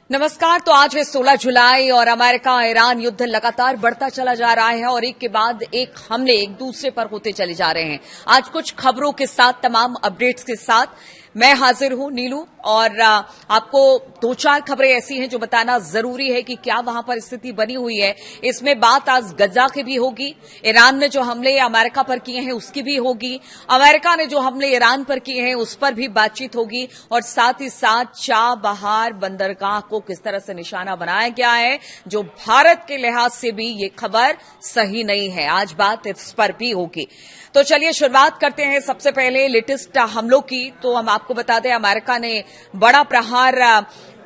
नमस्कार। तो आज है 16 जुलाई और अमेरिका ईरान युद्ध लगातार बढ़ता चला जा रहा है और एक के बाद एक हमले एक दूसरे पर होते चले जा रहे हैं। आज कुछ खबरों के साथ, तमाम अपडेट्स के साथ मैं हाजिर हूं नीलू, और आपको दो चार खबरें ऐसी हैं जो बताना जरूरी है कि क्या वहां पर स्थिति बनी हुई है। इसमें बात आज गजा की भी होगी, ईरान ने जो हमले अमेरिका पर किए हैं उसकी भी होगी, अमेरिका ने जो हमले ईरान पर किए हैं उस पर भी बातचीत होगी, और साथ ही साथ चाबहार बंदरगाह को किस तरह से निशाना बनाया गया है, जो भारत के लिहाज से भी ये खबर सही नहीं है। आज बात इस पर भी होगी। तो चलिए शुरुआत करते हैं सबसे पहले लेटेस्ट हमलों की। तो हम आपको बता दें, अमेरिका ने बड़ा प्रहार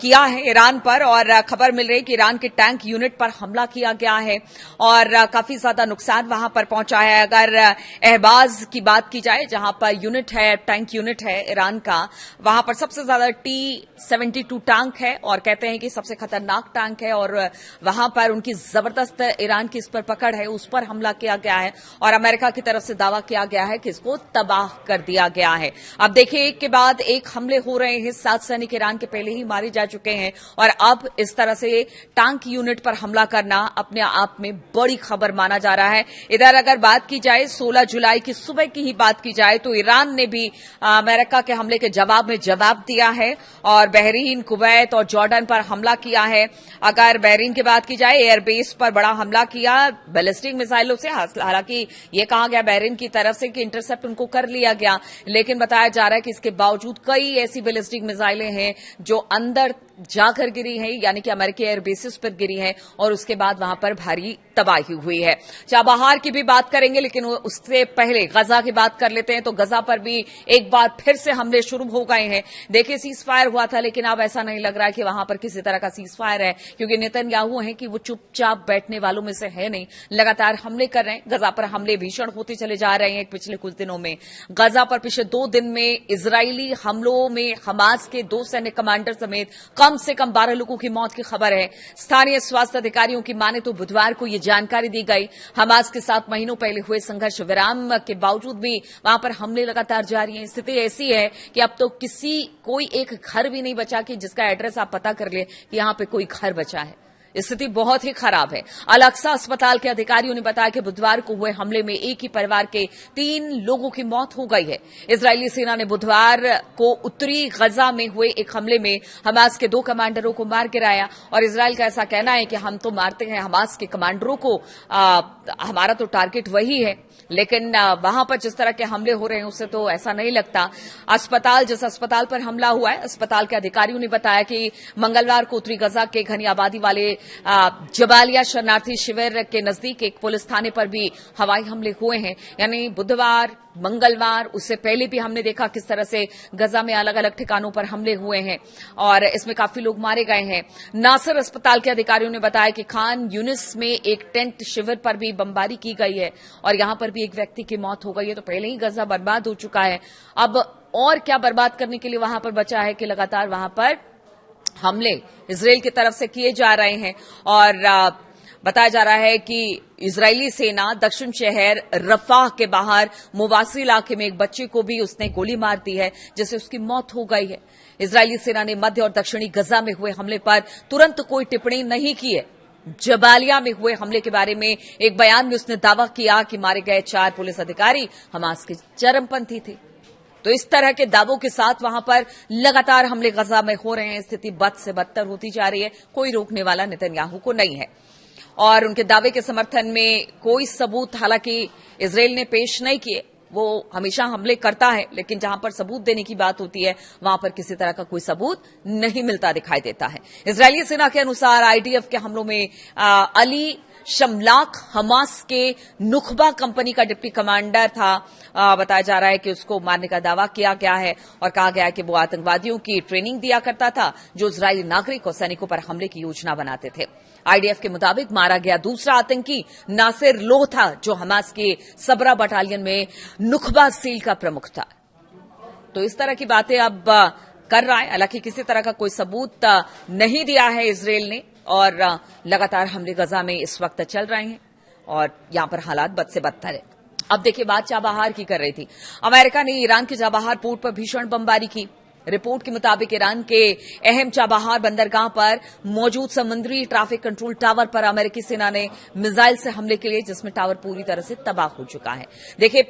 किया है ईरान पर, और खबर मिल रही है कि ईरान के टैंक यूनिट पर हमला किया गया है और काफी ज्यादा नुकसान वहां पर पहुंचा है। अगर अहबाज की बात की जाए, जहां पर यूनिट है, टैंक यूनिट है ईरान का, वहां पर सबसे ज्यादा T-72 टैंक है और कहते हैं कि सबसे खतरनाक टैंक है, और वहां पर उनकी जबरदस्त ईरान की इस पर पकड़ है, उस पर हमला किया गया है और अमेरिका की तरफ से दावा किया गया है कि इसको तबाह कर दिया गया है। अब देखिए, एक के बाद एक हमले हो रहे हैं। 7 सैनिक ईरान के पहले ही मारे जा चुके हैं और अब इस तरह से टैंक यूनिट पर हमला करना अपने आप में बड़ी खबर माना जा रहा है। इधर अगर बात की जाए 16 जुलाई की सुबह की ही बात की जाए, तो ईरान ने भी अमेरिका के हमले के जवाब में जवाब दिया है और बहरीन, कुवैत और जॉर्डन पर हमला किया है। अगर बहरीन की बात की जाए, एयरबेस पर बड़ा हमला किया बैलिस्टिक मिसाइलों से। हालांकि यह कहा गया बहरीन की तरफ से कि इंटरसेप्ट उनको कर लिया गया, लेकिन बताया जा रहा है कि इसके बावजूद कई ऐसी बैलिस्टिक मिसाइलें हैं जो अंदर जाकर गिरी है, यानी कि अमेरिकी एयरबेसिस पर गिरी है और उसके बाद वहां पर भारी तबाही हुई है। चाबहार की भी बात करेंगे, लेकिन उससे पहले गजा की बात कर लेते हैं। तो गजा पर भी एक बार फिर से हमले शुरू हो गए हैं। देखिए, सीज फायर हुआ था, लेकिन अब ऐसा नहीं लग रहा है कि वहां पर किसी तरह का सीज फायर है, क्योंकि नेतन्याहू है कि वो चुपचाप बैठने वालों में से है नहीं, लगातार हमले कर रहे हैं। गजा पर हमले भीषण होते चले जा रहे हैं पिछले कुछ दिनों में। गजा पर पिछले 2 दिन में इजरायली हमलों में हमास के 2 सैन्य कमांडर समेत कम से कम 12 लोगों की मौत की खबर है। स्थानीय स्वास्थ्य अधिकारियों की माने तो बुधवार को यह जानकारी दी गई। हमास के साथ महीनों पहले हुए संघर्ष विराम के बावजूद भी वहां पर हमले लगातार जारी हैं। स्थिति ऐसी है कि अब तो कोई एक घर भी नहीं बचा कि जिसका एड्रेस आप पता कर ले कि यहां पे कोई घर बचा है। स्थिति बहुत ही खराब है। अल-अक्सा अस्पताल के अधिकारियों ने बताया कि बुधवार को हुए हमले में एक ही परिवार के 3 लोगों की मौत हो गई है। इजरायली सेना ने बुधवार को उत्तरी गजा में हुए एक हमले में हमास के 2 कमांडरों को मार गिराया, और इजरायल का ऐसा कहना है कि हम तो मारते हैं हमास के कमांडरों को, हमारा तो टारगेट वही है। लेकिन वहां पर जिस तरह के हमले हो रहे हैं उससे तो ऐसा नहीं लगता। जिस अस्पताल पर हमला हुआ है, अस्पताल के अधिकारियों ने बताया कि मंगलवार को उत्तरी गजा के घनी आबादी वाले जबालिया शरणार्थी शिविर के नजदीक एक पुलिस थाने पर भी हवाई हमले हुए हैं। यानी बुधवार, मंगलवार, उससे पहले भी हमने देखा किस तरह से गजा में अलग अलग ठिकानों पर हमले हुए हैं और इसमें काफी लोग मारे गए हैं। नासिर अस्पताल के अधिकारियों ने बताया कि खान यूनिस में एक टेंट शिविर पर भी बमबारी की गई है और यहां पर भी एक व्यक्ति की मौत हो गई है। तो पहले ही गजा बर्बाद हो चुका है, अब और क्या बर्बाद करने के लिए वहां पर बचा है कि लगातार वहां पर हमले इजरायल की तरफ से किए जा रहे हैं। और बताया जा रहा है कि इजरायली सेना दक्षिण शहर रफाह के बाहर मुवासी इलाके में एक बच्चे को भी उसने गोली मार दी है, जिससे उसकी मौत हो गई है। इजरायली सेना ने मध्य और दक्षिणी गजा में हुए हमले पर तुरंत कोई टिप्पणी नहीं की है। जबालिया में हुए हमले के बारे में एक बयान में उसने दावा किया कि मारे गए 4 पुलिस अधिकारी हमास के चरमपंथी थे। तो इस तरह के दावों के साथ वहां पर लगातार हमले गजा में हो रहे हैं। स्थिति बद से बदतर होती जा रही है, कोई रोकने वाला नेतन्याहू को नहीं है और उनके दावे के समर्थन में कोई सबूत हालांकि इजरायल ने पेश नहीं किए। वो हमेशा हमले करता है, लेकिन जहां पर सबूत देने की बात होती है वहां पर किसी तरह का कोई सबूत नहीं मिलता दिखाई देता है। इजरायली सेना के अनुसार आईडीएफ के हमलों में अली शमलाक हमास के नुखबा कंपनी का डिप्टी कमांडर था। बताया जा रहा है कि उसको मारने का दावा किया गया है और कहा गया है कि वो आतंकवादियों की ट्रेनिंग दिया करता था जो इजरायली नागरिक और सैनिकों पर हमले की योजना बनाते थे। आईडीएफ के मुताबिक मारा गया दूसरा आतंकी नासिर लोह था, जो हमास के सबरा बटालियन में नुखबा सील का प्रमुख था। तो इस तरह की बातें अब कर रहा है। हालांकि किसी तरह का कोई सबूत नहीं दिया है इजरायल ने और लगातार हमले गजा में इस वक्त चल रहे हैं और यहां पर हालात बद से बदतर है। अब देखिए, बात चाबहार की कर रही थी। अमेरिका ने ईरान के चाबहार पोर्ट पर भीषण बमबारी की। रिपोर्ट के मुताबिक ईरान के अहम चाबहार बंदरगाह पर मौजूद समुद्री ट्रैफिक कंट्रोल टावर पर अमेरिकी सेना ने मिसाइल से हमले के लिए, जिसमें टावर पूरी तरह से तबाह हो चुका है। देखिए,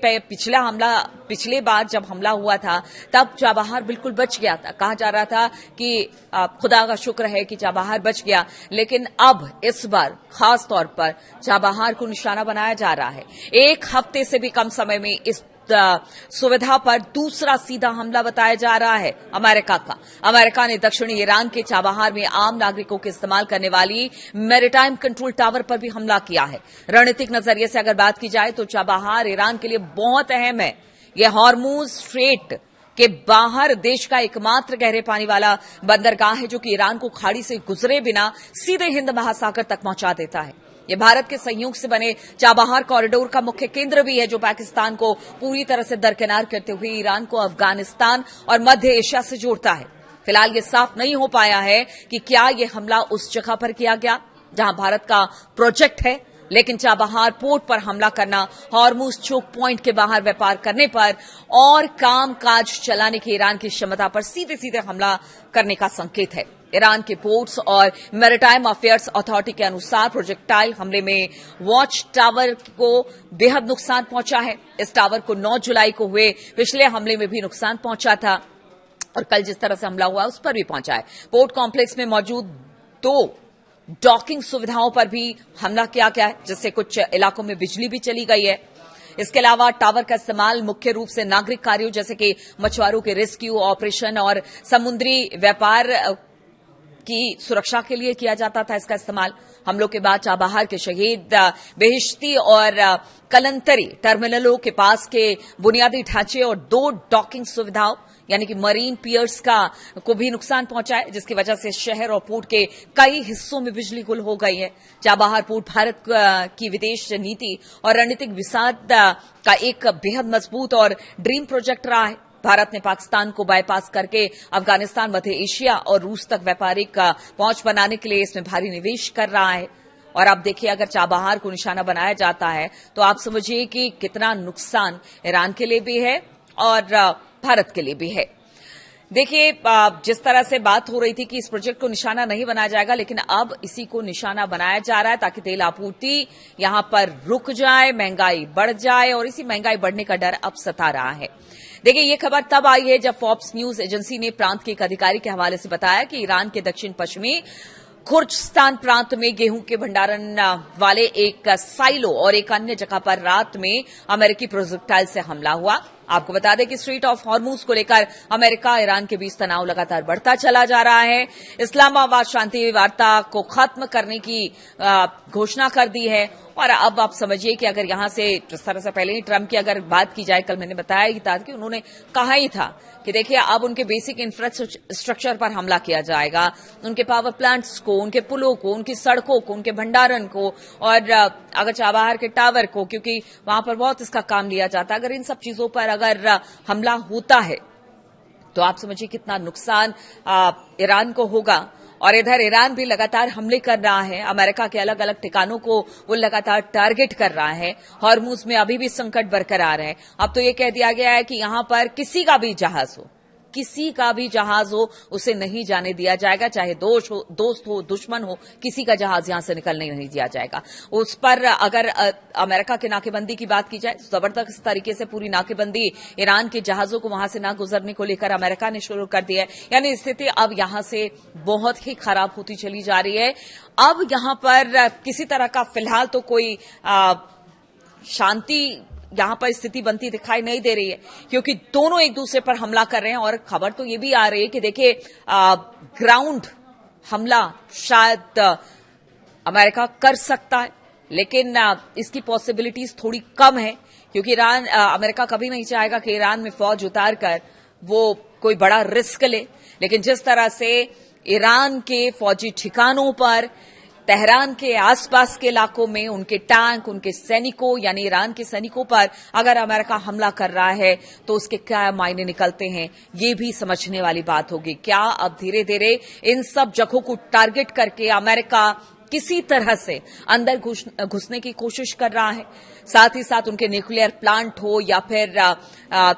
पिछले बार जब हमला हुआ था तब चाबहार बिल्कुल बच गया था। कहा जा रहा था कि खुदा का शुक्र है कि चाबहार बच गया, लेकिन अब इस बार खास तौर पर चाबहार को निशाना बनाया जा रहा है। एक हफ्ते से भी कम समय में इस सुविधा पर दूसरा सीधा हमला बताया जा रहा है अमेरिका का। अमेरिका ने दक्षिणी ईरान के चाबहार में आम नागरिकों के इस्तेमाल करने वाली मैरीटाइम कंट्रोल टावर पर भी हमला किया है। रणनीतिक नजरिए से अगर बात की जाए तो चाबहार ईरान के लिए बहुत अहम है। यह हॉर्मुज स्ट्रेट के बाहर देश का एकमात्र गहरे पानी वाला बंदरगाह है, जो कि ईरान को खाड़ी से गुजरे बिना सीधे हिंद महासागर तक पहुंचा देता है। यह भारत के सहयोग से बने चाबहार कॉरिडोर का मुख्य केंद्र भी है, जो पाकिस्तान को पूरी तरह से दरकिनार करते हुए ईरान को अफगानिस्तान और मध्य एशिया से जोड़ता है। फिलहाल यह साफ नहीं हो पाया है कि क्या यह हमला उस जगह पर किया गया जहां भारत का प्रोजेक्ट है, लेकिन चाबहार पोर्ट पर हमला करना हॉर्मुज चोक पॉइंट के बाहर व्यापार करने पर और काम काज चलाने की ईरान की क्षमता पर सीधे सीधे हमला करने का संकेत है। ईरान के पोर्ट्स और मैरीटाइम अफेयर्स अथॉरिटी के अनुसार प्रोजेक्टाइल हमले में वॉच टावर को बेहद नुकसान पहुंचा है। इस टावर को 9 जुलाई को हुए पिछले हमले में भी नुकसान पहुंचा था और कल जिस तरह से हमला हुआ उस पर भी पहुंचा है। पोर्ट कॉम्प्लेक्स में मौजूद 2 डॉकिंग सुविधाओं पर भी हमला किया गया है, जिससे कुछ इलाकों में बिजली भी चली गई है। इसके अलावा टावर का इस्तेमाल मुख्य रूप से नागरिक कार्यों जैसे कि मछुआरों के रेस्क्यू ऑपरेशन और समुद्री व्यापार की सुरक्षा के लिए किया जाता था। इसका इस्तेमाल हमलों के बाद चाबहार के शहीद बेहिश्ती और कलंतरी टर्मिनलों के पास के बुनियादी ढांचे और 2 डॉकिंग सुविधाओं यानी कि मरीन पियर्स को भी नुकसान पहुंचा है, जिसकी वजह से शहर और पोर्ट के कई हिस्सों में बिजली गुल हो गई है। चाबहार पोर्ट भारत की विदेश नीति और रणनीतिक विसाध का एक बेहद मजबूत और ड्रीम प्रोजेक्ट रहा है। भारत ने पाकिस्तान को बाईपास करके अफगानिस्तान, मध्य एशिया और रूस तक व्यापारिक पहुंच बनाने के लिए इसमें भारी निवेश कर रहा है। और अब देखिए, अगर चाबहार को निशाना बनाया जाता है तो आप समझिए कि कितना नुकसान ईरान के लिए भी है और भारत के लिए भी है। देखिए, जिस तरह से बात हो रही थी कि इस प्रोजेक्ट को निशाना नहीं बनाया जाएगा, लेकिन अब इसी को निशाना बनाया जा रहा है ताकि तेल आपूर्ति यहां पर रुक जाए, महंगाई बढ़ जाए और इसी महंगाई बढ़ने का डर अब सता रहा है। देखिए, ये खबर तब आई है जब फॉक्स न्यूज एजेंसी ने प्रांत के एक अधिकारी के हवाले से बताया कि ईरान के दक्षिण पश्चिमी खुर्जिस्तान प्रांत में गेहूं के भंडारण वाले एक साइलो और एक अन्य जगह पर रात में अमेरिकी प्रोजेक्टाइल से हमला हुआ। आपको बता दें कि स्ट्रेट ऑफ हॉर्मुज को लेकर अमेरिका ईरान के बीच तनाव लगातार बढ़ता चला जा रहा है। इस्लामाबाद शांति वार्ता को खत्म करने की घोषणा कर दी है और अब आप समझिए कि अगर यहां से जिस तरह से पहले ही ट्रंप की अगर बात की जाए, कल मैंने बताया ही था कि उन्होंने कहा ही था कि देखिए अब उनके बेसिक इंफ्रास्ट्रक्चर पर हमला किया जाएगा, उनके पावर प्लांट्स को, उनके पुलों को, उनकी सड़कों को, उनके भंडारण को और अगर चाबहार के टावर को, क्योंकि वहां पर बहुत इसका काम लिया जाता है। अगर इन सब चीजों पर अगर हमला होता है तो आप समझिए कितना नुकसान ईरान को होगा। और इधर ईरान भी लगातार हमले कर रहा है, अमेरिका के अलग अलग ठिकानों को वो लगातार टारगेट कर रहा है। हॉर्मुज में अभी भी संकट बरकरार है। अब तो ये कह दिया गया है कि यहां पर किसी का भी जहाज हो उसे नहीं जाने दिया जाएगा, चाहे दोस्त हो दुश्मन हो, किसी का जहाज यहां से निकलने नहीं दिया जाएगा। उस पर अगर अमेरिका के नाकेबंदी की बात की जाए तो जबरदस्त तरीके से पूरी नाकेबंदी ईरान के जहाजों को वहां से न गुजरने को लेकर अमेरिका ने शुरू कर दिया है। यानी स्थिति अब यहां से बहुत ही खराब होती चली जा रही है। अब यहां पर किसी तरह का फिलहाल तो कोई शांति यहां पर स्थिति बनती दिखाई नहीं दे रही है, क्योंकि दोनों एक दूसरे पर हमला कर रहे हैं। और खबर तो ये भी आ रही है कि देखिए ग्राउंड हमला शायद अमेरिका कर सकता है, लेकिन इसकी पॉसिबिलिटीज थोड़ी कम है, क्योंकि अमेरिका कभी नहीं चाहेगा कि ईरान में फौज उतारकर वो कोई बड़ा रिस्क ले। लेकिन जिस तरह से ईरान के फौजी ठिकानों पर, तेहरान के आसपास के इलाकों में उनके टैंक, उनके सैनिकों यानी ईरान के सैनिकों पर अगर अमेरिका हमला कर रहा है तो उसके क्या मायने निकलते हैं, ये भी समझने वाली बात होगी। क्या अब धीरे धीरे इन सब जगहों को टारगेट करके अमेरिका किसी तरह से अंदर घुसने की कोशिश कर रहा है? साथ ही साथ उनके न्यूक्लियर प्लांट हो या फिर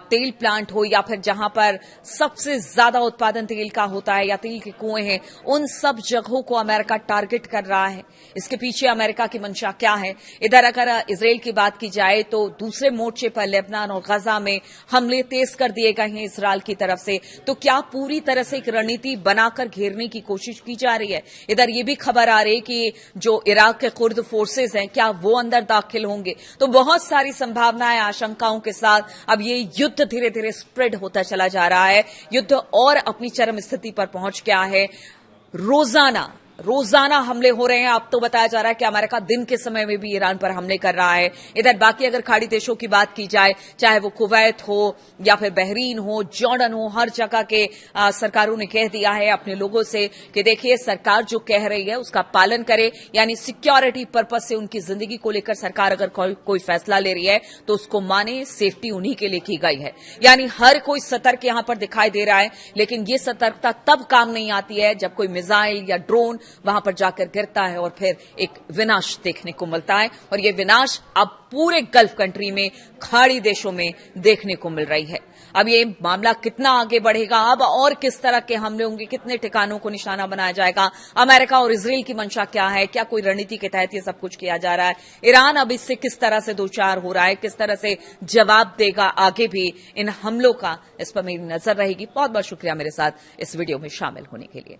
तेल प्लांट हो या फिर जहां पर सबसे ज्यादा उत्पादन तेल का होता है या तेल के कुएं हैं, उन सब जगहों को अमेरिका टारगेट कर रहा है। इसके पीछे अमेरिका की मंशा क्या है? इधर अगर इजराइल की बात की जाए तो दूसरे मोर्चे पर लेबनान और गजा में हमले तेज कर दिए गए हैं इजराइल की तरफ से। तो क्या पूरी तरह से एक रणनीति बनाकर घेरने की कोशिश की जा रही है? इधर ये भी खबर आ रही है कि जो इराक के कुर्द फोर्सेज हैं, क्या वो अंदर दाखिल होंगे? तो बहुत सारी संभावनाएं, आशंकाओं के साथ अब ये युद्ध धीरे धीरे स्प्रेड होता चला जा रहा है। युद्ध और अपनी चरम स्थिति पर पहुंच गया है। रोजाना हमले हो रहे हैं। अब तो बताया जा रहा है कि अमेरिका दिन के समय में भी ईरान पर हमले कर रहा है। इधर बाकी अगर खाड़ी देशों की बात की जाए, चाहे वो कुवैत हो या फिर बहरीन हो, जॉर्डन हो, हर जगह के सरकारों ने कह दिया है अपने लोगों से कि देखिए, सरकार जो कह रही है उसका पालन करे। यानी सिक्योरिटी पर्पज से उनकी जिंदगी को लेकर सरकार अगर कोई फैसला ले रही है तो उसको माने, सेफ्टी उन्हीं के लिए की गई है। यानी हर कोई सतर्क यहां पर दिखाई दे रहा है, लेकिन ये सतर्कता तब काम नहीं आती है जब कोई मिसाइल या ड्रोन वहां पर जाकर गिरता है और फिर एक विनाश देखने को मिलता है। और ये विनाश अब पूरे गल्फ कंट्री में, खाड़ी देशों में देखने को मिल रही है। अब ये मामला कितना आगे बढ़ेगा, अब और किस तरह के हमले होंगे, कितने ठिकानों को निशाना बनाया जाएगा, अमेरिका और इजराइल की मंशा क्या है, क्या कोई रणनीति के तहत ये सब कुछ किया जा रहा है, ईरान अब इससे किस तरह से दो चार हो रहा है, किस तरह से जवाब देगा आगे भी इन हमलों का, इस पर मेरी नजर रहेगी। बहुत बहुत शुक्रिया मेरे साथ इस वीडियो में शामिल होने के लिए।